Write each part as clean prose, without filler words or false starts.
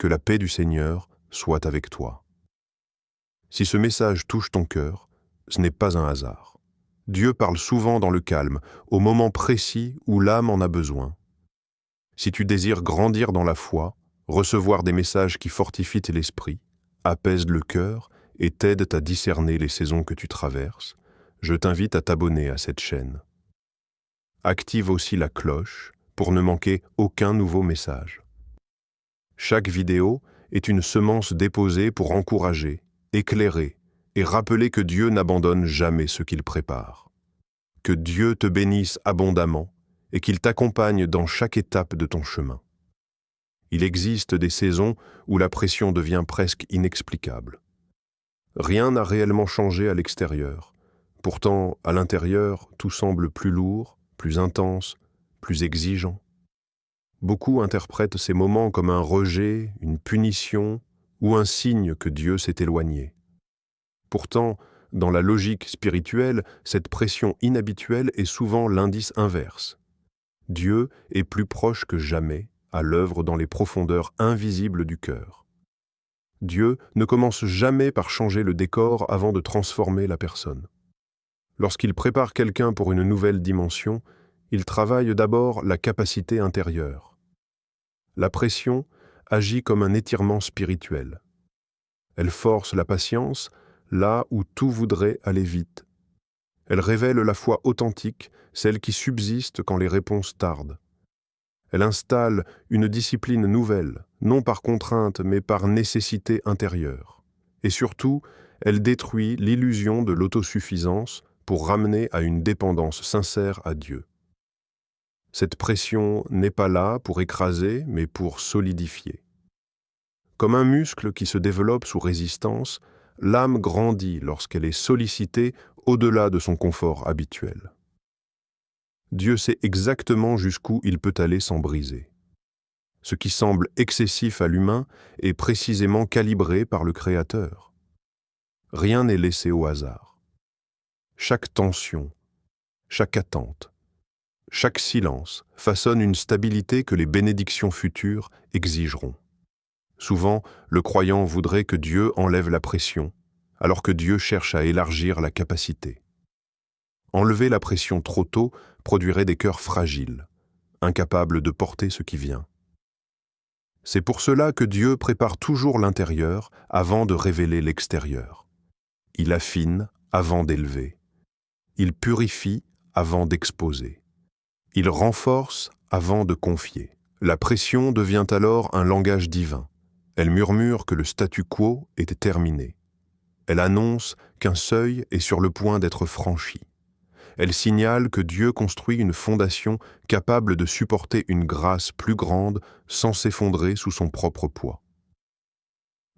que la paix du Seigneur soit avec toi. Si ce message touche ton cœur, ce n'est pas un hasard. Dieu parle souvent dans le calme, au moment précis où l'âme en a besoin. Si tu désires grandir dans la foi, recevoir des messages qui fortifient l'esprit, apaisent le cœur et t'aident à discerner les saisons que tu traverses, je t'invite à t'abonner à cette chaîne. Active aussi la cloche pour ne manquer aucun nouveau message. Chaque vidéo est une semence déposée pour encourager, éclairer et rappeler que Dieu n'abandonne jamais ce qu'il prépare. Que Dieu te bénisse abondamment et qu'il t'accompagne dans chaque étape de ton chemin. Il existe des saisons où la pression devient presque inexplicable. Rien n'a réellement changé à l'extérieur. Pourtant, à l'intérieur, tout semble plus lourd, plus intense, plus exigeant. Beaucoup interprètent ces moments comme un rejet, une punition ou un signe que Dieu s'est éloigné. Pourtant, dans la logique spirituelle, cette pression inhabituelle est souvent l'indice inverse. Dieu est plus proche que jamais, à l'œuvre dans les profondeurs invisibles du cœur. Dieu ne commence jamais par changer le décor avant de transformer la personne. Lorsqu'il prépare quelqu'un pour une nouvelle dimension, il travaille d'abord la capacité intérieure. La pression agit comme un étirement spirituel. Elle force la patience là où tout voudrait aller vite. Elle révèle la foi authentique, celle qui subsiste quand les réponses tardent. Elle installe une discipline nouvelle, non par contrainte mais par nécessité intérieure. Et surtout, elle détruit l'illusion de l'autosuffisance pour ramener à une dépendance sincère à Dieu. Cette pression n'est pas là pour écraser, mais pour solidifier. Comme un muscle qui se développe sous résistance, l'âme grandit lorsqu'elle est sollicitée au-delà de son confort habituel. Dieu sait exactement jusqu'où il peut aller sans briser. Ce qui semble excessif à l'humain est précisément calibré par le Créateur. Rien n'est laissé au hasard. Chaque tension, chaque attente, chaque silence façonne une stabilité que les bénédictions futures exigeront. Souvent, le croyant voudrait que Dieu enlève la pression, alors que Dieu cherche à élargir la capacité. Enlever la pression trop tôt produirait des cœurs fragiles, incapables de porter ce qui vient. C'est pour cela que Dieu prépare toujours l'intérieur avant de révéler l'extérieur. Il affine avant d'élever. Il purifie avant d'exposer. Il renforce avant de confier. La pression devient alors un langage divin. Elle murmure que le statu quo était terminé. Elle annonce qu'un seuil est sur le point d'être franchi. Elle signale que Dieu construit une fondation capable de supporter une grâce plus grande sans s'effondrer sous son propre poids.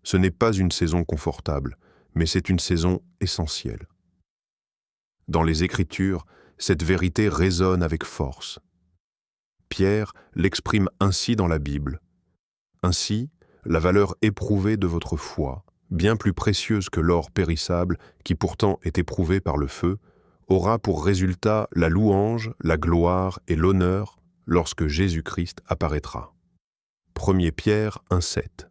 Ce n'est pas une saison confortable, mais c'est une saison essentielle. Dans les Écritures, cette vérité résonne avec force. Pierre l'exprime ainsi dans la Bible. Ainsi, la valeur éprouvée de votre foi, bien plus précieuse que l'or périssable qui pourtant est éprouvé par le feu, aura pour résultat la louange, la gloire et l'honneur lorsque Jésus-Christ apparaîtra. 1 Pierre 1,7.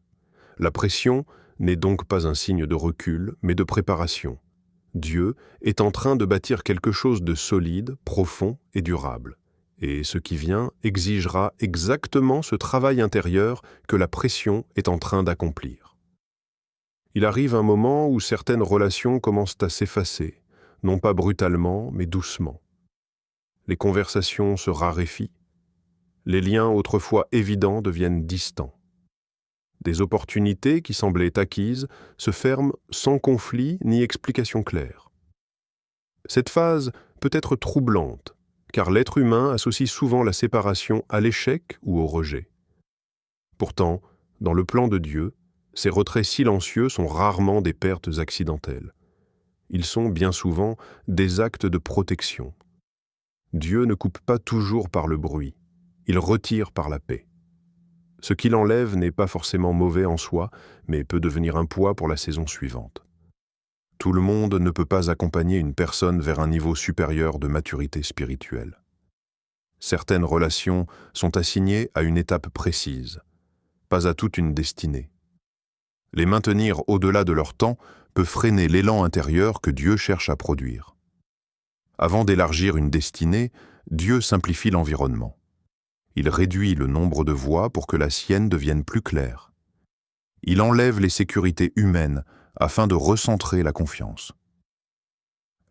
La pression n'est donc pas un signe de recul, mais de préparation. Dieu est en train de bâtir quelque chose de solide, profond et durable. Et ce qui vient exigera exactement ce travail intérieur que la pression est en train d'accomplir. Il arrive un moment où certaines relations commencent à s'effacer, non pas brutalement, mais doucement. Les conversations se raréfient. Les liens autrefois évidents deviennent distants. Des opportunités qui semblaient acquises se ferment sans conflit ni explication claire. Cette phase peut être troublante, car l'être humain associe souvent la séparation à l'échec ou au rejet. Pourtant, dans le plan de Dieu, ces retraits silencieux sont rarement des pertes accidentelles. Ils sont bien souvent des actes de protection. Dieu ne coupe pas toujours par le bruit, il retire par la paix. Ce qu'il enlève n'est pas forcément mauvais en soi, mais peut devenir un poids pour la saison suivante. Tout le monde ne peut pas accompagner une personne vers un niveau supérieur de maturité spirituelle. Certaines relations sont assignées à une étape précise. pas à toute une destinée. Les maintenir au-delà de leur temps peut freiner l'élan intérieur que Dieu cherche à produire. Avant d'élargir une destinée, Dieu simplifie l'environnement. Il réduit le nombre de voies pour que la sienne devienne plus claire. Il enlève les sécurités humaines afin de recentrer la confiance.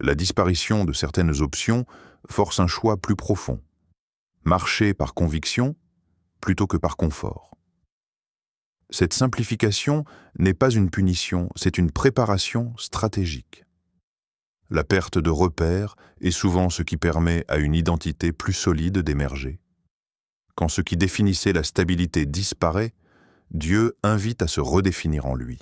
La disparition de certaines options force un choix plus profond. Marcher par conviction plutôt que par confort. Cette simplification n'est pas une punition, c'est une préparation stratégique. La perte de repères est souvent ce qui permet à une identité plus solide d'émerger. Quand ce qui définissait la stabilité disparaît, Dieu invite à se redéfinir en lui.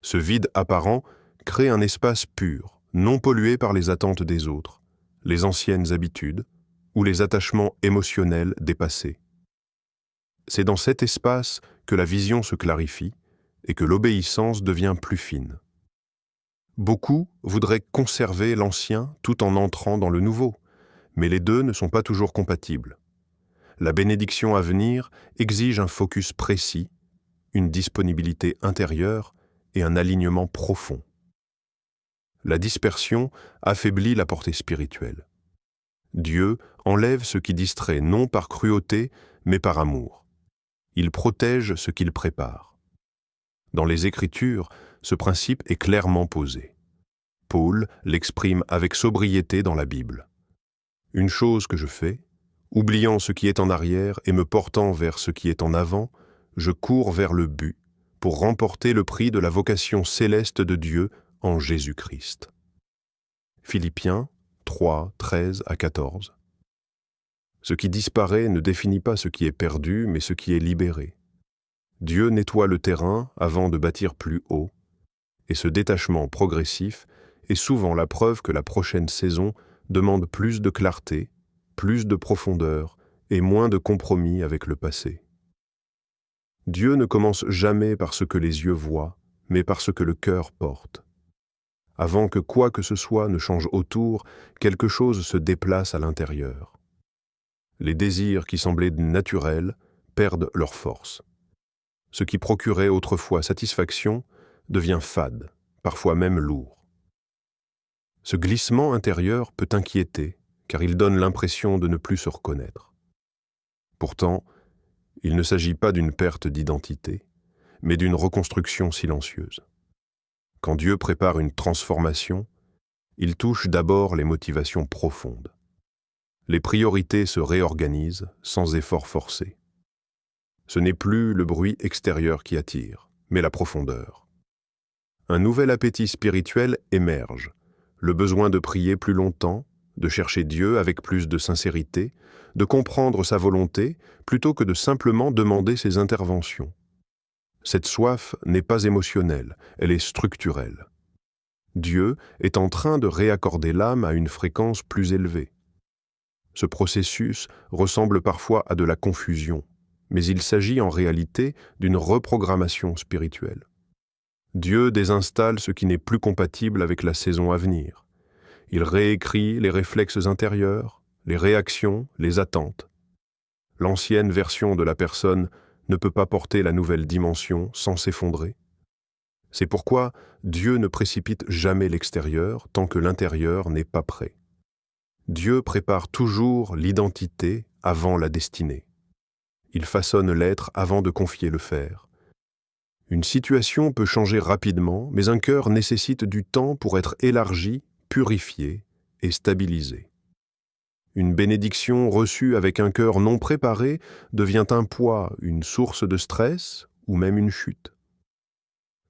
Ce vide apparent crée un espace pur, non pollué par les attentes des autres, les anciennes habitudes ou les attachements émotionnels dépassés. C'est dans cet espace que la vision se clarifie et que l'obéissance devient plus fine. Beaucoup voudraient conserver l'ancien tout en entrant dans le nouveau, mais les deux ne sont pas toujours compatibles. La bénédiction à venir exige un focus précis, une disponibilité intérieure et un alignement profond. La dispersion affaiblit la portée spirituelle. Dieu enlève ce qui distrait non par cruauté, mais par amour. Il protège ce qu'il prépare. Dans les Écritures, ce principe est clairement posé. Paul l'exprime avec sobriété dans la Bible. « Une chose que je fais, oubliant ce qui est en arrière et me portant vers ce qui est en avant, je cours vers le but pour remporter le prix de la vocation céleste de Dieu en Jésus-Christ. » Philippiens 3, 13 à 14. Ce qui disparaît ne définit pas ce qui est perdu, mais ce qui est libéré. Dieu nettoie le terrain avant de bâtir plus haut, et ce détachement progressif est souvent la preuve que la prochaine saison demande plus de clarté, plus de profondeur et moins de compromis avec le passé. Dieu ne commence jamais par ce que les yeux voient, mais par ce que le cœur porte. Avant que quoi que ce soit ne change autour, quelque chose se déplace à l'intérieur. Les désirs qui semblaient naturels perdent leur force. Ce qui procurait autrefois satisfaction devient fade, parfois même lourd. Ce glissement intérieur peut inquiéter, car il donne l'impression de ne plus se reconnaître. Pourtant, il ne s'agit pas d'une perte d'identité, mais d'une reconstruction silencieuse. Quand Dieu prépare une transformation, il touche d'abord les motivations profondes. Les priorités se réorganisent sans effort forcé. Ce n'est plus le bruit extérieur qui attire, mais la profondeur. Un nouvel appétit spirituel émerge, le besoin de prier plus longtemps, de chercher Dieu avec plus de sincérité, de comprendre sa volonté plutôt que de simplement demander ses interventions. Cette soif n'est pas émotionnelle, elle est structurelle. Dieu est en train de réaccorder l'âme à une fréquence plus élevée. Ce processus ressemble parfois à de la confusion, mais il s'agit en réalité d'une reprogrammation spirituelle. Dieu désinstalle ce qui n'est plus compatible avec la saison à venir. Il réécrit les réflexes intérieurs, les réactions, les attentes. L'ancienne version de la personne ne peut pas porter la nouvelle dimension sans s'effondrer. C'est pourquoi Dieu ne précipite jamais l'extérieur tant que l'intérieur n'est pas prêt. Dieu prépare toujours l'identité avant la destinée. Il façonne l'être avant de confier le faire. Une situation peut changer rapidement, mais un cœur nécessite du temps pour être élargi, purifié et stabilisé. Une bénédiction reçue avec un cœur non préparé devient un poids, une source de stress ou même une chute.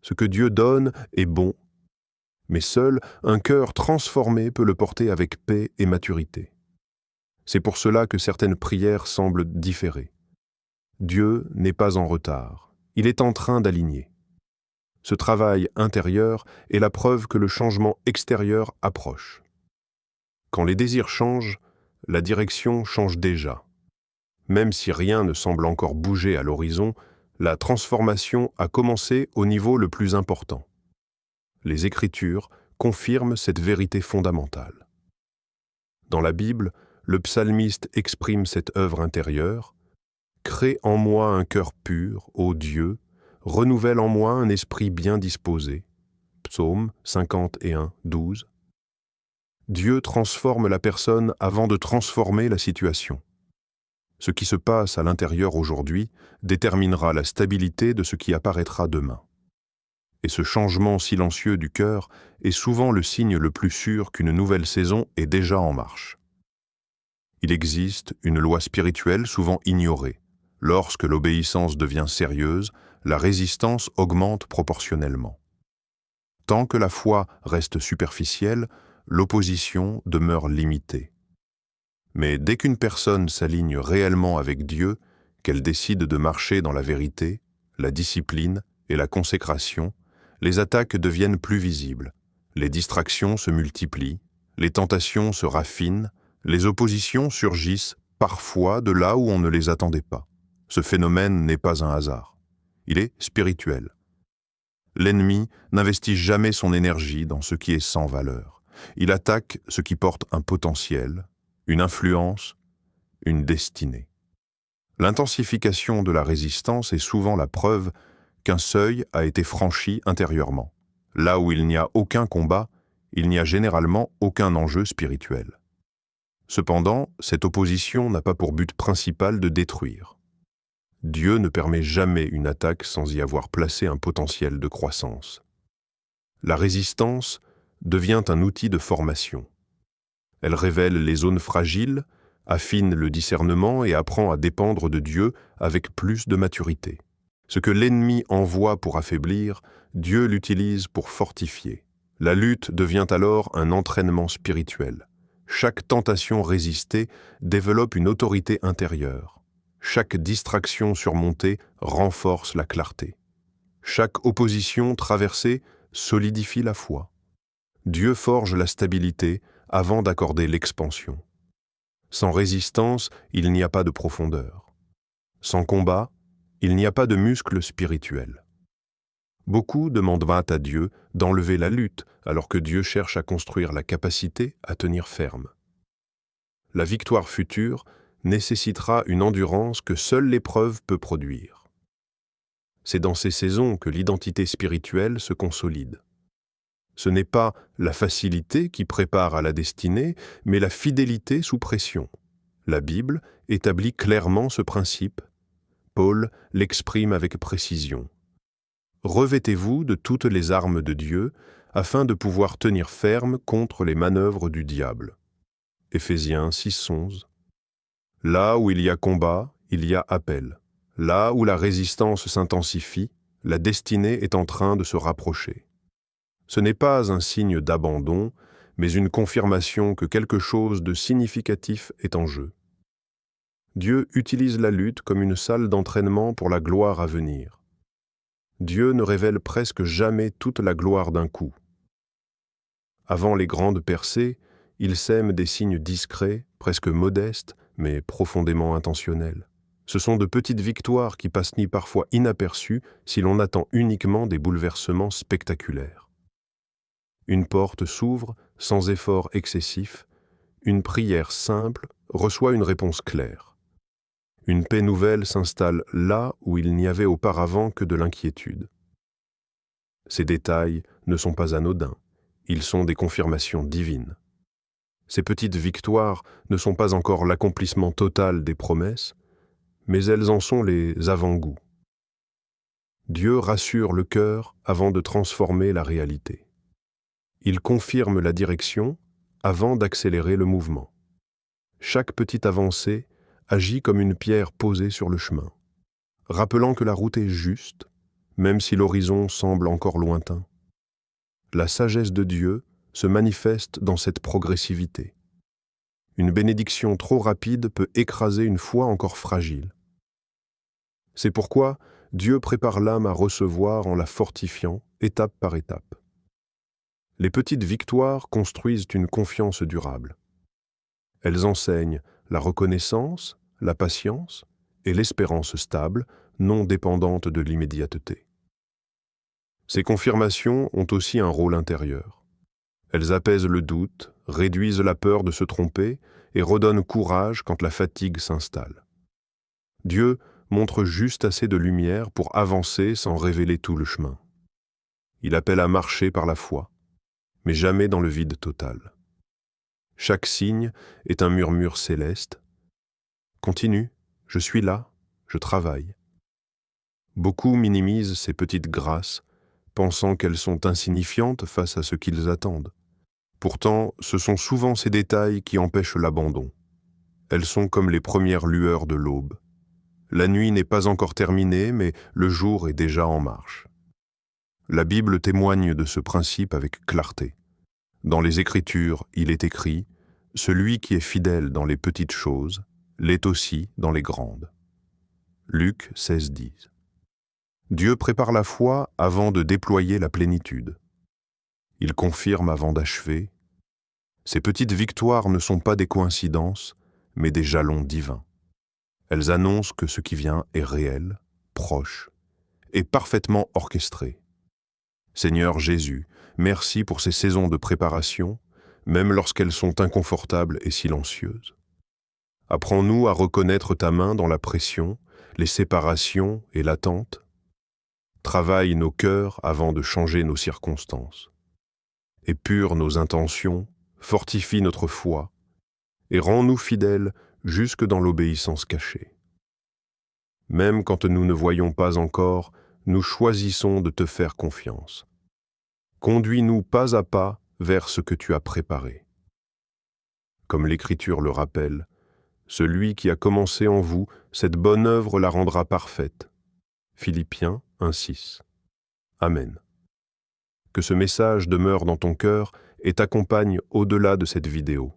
Ce que Dieu donne est bon, mais seul un cœur transformé peut le porter avec paix et maturité. C'est pour cela que certaines prières semblent différer. Dieu n'est pas en retard, il est en train d'aligner. Ce travail intérieur est la preuve que le changement extérieur approche. Quand les désirs changent, la direction change déjà. Même si rien ne semble encore bouger à l'horizon, la transformation a commencé au niveau le plus important. Les Écritures confirment cette vérité fondamentale. Dans la Bible, le psalmiste exprime cette œuvre intérieure. Crée en moi un cœur pur, ô Dieu, renouvelle en moi un esprit bien disposé. Psaume 51, 12. Dieu transforme la personne avant de transformer la situation. Ce qui se passe à l'intérieur aujourd'hui déterminera la stabilité de ce qui apparaîtra demain. Et ce changement silencieux du cœur est souvent le signe le plus sûr qu'une nouvelle saison est déjà en marche. Il existe une loi spirituelle souvent ignorée. Lorsque l'obéissance devient sérieuse, la résistance augmente proportionnellement. Tant que la foi reste superficielle, l'opposition demeure limitée. Mais dès qu'une personne s'aligne réellement avec Dieu, qu'elle décide de marcher dans la vérité, la discipline et la consécration, les attaques deviennent plus visibles, les distractions se multiplient, les tentations se raffinent, les oppositions surgissent parfois de là où on ne les attendait pas. Ce phénomène n'est pas un hasard. Il est spirituel. L'ennemi n'investit jamais son énergie dans ce qui est sans valeur. Il attaque ce qui porte un potentiel, une influence, une destinée. L'intensification de la résistance est souvent la preuve qu'un seuil a été franchi intérieurement. Là où il n'y a aucun combat, il n'y a généralement aucun enjeu spirituel. Cependant, cette opposition n'a pas pour but principal de détruire. Dieu ne permet jamais une attaque sans y avoir placé un potentiel de croissance. La résistance devient un outil de formation. Elle révèle les zones fragiles, affine le discernement et apprend à dépendre de Dieu avec plus de maturité. Ce que l'ennemi envoie pour affaiblir, Dieu l'utilise pour fortifier. La lutte devient alors un entraînement spirituel. Chaque tentation résistée développe une autorité intérieure. Chaque distraction surmontée renforce la clarté. Chaque opposition traversée solidifie la foi. Dieu forge la stabilité avant d'accorder l'expansion. Sans résistance, il n'y a pas de profondeur. Sans combat, il n'y a pas de muscle spirituel. Beaucoup demandent à Dieu d'enlever la lutte, alors que Dieu cherche à construire la capacité à tenir ferme. La victoire future nécessitera une endurance que seule l'épreuve peut produire. C'est dans ces saisons que l'identité spirituelle se consolide. Ce n'est pas la facilité qui prépare à la destinée, mais la fidélité sous pression. La Bible établit clairement ce principe. Paul l'exprime avec précision. Revêtez-vous de toutes les armes de Dieu afin de pouvoir tenir ferme contre les manœuvres du diable. Éphésiens 6:11. Là où il y a combat, il y a appel. Là où la résistance s'intensifie, la destinée est en train de se rapprocher. Ce n'est pas un signe d'abandon, mais une confirmation que quelque chose de significatif est en jeu. Dieu utilise la lutte comme une salle d'entraînement pour la gloire à venir. Dieu ne révèle presque jamais toute la gloire d'un coup. Avant les grandes percées, il sème des signes discrets, presque modestes, mais profondément intentionnels. Ce sont de petites victoires qui passent parfois inaperçues si l'on attend uniquement des bouleversements spectaculaires. Une porte s'ouvre sans effort excessif, une prière simple reçoit une réponse claire. Une paix nouvelle s'installe là où il n'y avait auparavant que de l'inquiétude. Ces détails ne sont pas anodins, ils sont des confirmations divines. Ces petites victoires ne sont pas encore l'accomplissement total des promesses, mais elles en sont les avant-goûts. Dieu rassure le cœur avant de transformer la réalité. Il confirme la direction avant d'accélérer le mouvement. Chaque petite avancée agit comme une pierre posée sur le chemin, rappelant que la route est juste, même si l'horizon semble encore lointain. La sagesse de Dieu se manifeste dans cette progressivité. Une bénédiction trop rapide peut écraser une foi encore fragile. C'est pourquoi Dieu prépare l'âme à recevoir en la fortifiant, étape par étape. Les petites victoires construisent une confiance durable. Elles enseignent la reconnaissance, la patience et l'espérance stable, non dépendante de l'immédiateté. Ces confirmations ont aussi un rôle intérieur. Elles apaisent le doute, réduisent la peur de se tromper et redonnent courage quand la fatigue s'installe. Dieu montre juste assez de lumière pour avancer sans révéler tout le chemin. Il appelle à marcher par la foi, mais jamais dans le vide total. Chaque signe est un murmure céleste. Continue, je suis là, je travaille. Beaucoup minimisent ces petites grâces, pensant qu'elles sont insignifiantes face à ce qu'ils attendent. Pourtant, ce sont souvent ces détails qui empêchent l'abandon. Elles sont comme les premières lueurs de l'aube. La nuit n'est pas encore terminée, mais le jour est déjà en marche. La Bible témoigne de ce principe avec clarté. Dans les Écritures, il est écrit « Celui qui est fidèle dans les petites choses, l'est aussi dans les grandes ». Luc 16:10. Dieu prépare la foi avant de déployer la plénitude. Il confirme avant d'achever. Ces petites victoires ne sont pas des coïncidences, mais des jalons divins. Elles annoncent que ce qui vient est réel, proche et parfaitement orchestré. Seigneur Jésus, merci pour ces saisons de préparation, même lorsqu'elles sont inconfortables et silencieuses. Apprends-nous à reconnaître ta main dans la pression, les séparations et l'attente. Travaille nos cœurs avant de changer nos circonstances. Épure nos intentions, fortifie notre foi, et rends-nous fidèles jusque dans l'obéissance cachée. Même quand nous ne voyons pas encore, nous choisissons de te faire confiance. Conduis-nous pas à pas vers ce que tu as préparé. Comme l'Écriture le rappelle, celui qui a commencé en vous, cette bonne œuvre la rendra parfaite. Philippiens 1:6. Amen. Que ce message demeure dans ton cœur et t'accompagne au-delà de cette vidéo.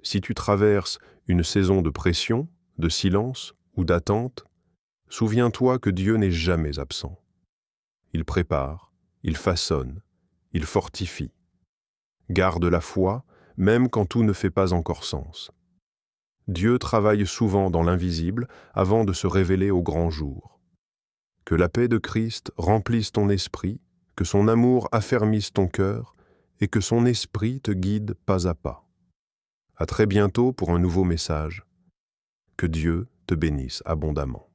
Si tu traverses une saison de pression, de silence ou d'attente, souviens-toi que Dieu n'est jamais absent. Il prépare, il façonne, il fortifie. Garde la foi, même quand tout ne fait pas encore sens. Dieu travaille souvent dans l'invisible avant de se révéler au grand jour. Que la paix de Christ remplisse ton esprit, que son amour affermisse ton cœur et que son esprit te guide pas à pas. À très bientôt pour un nouveau message. Que Dieu te bénisse abondamment.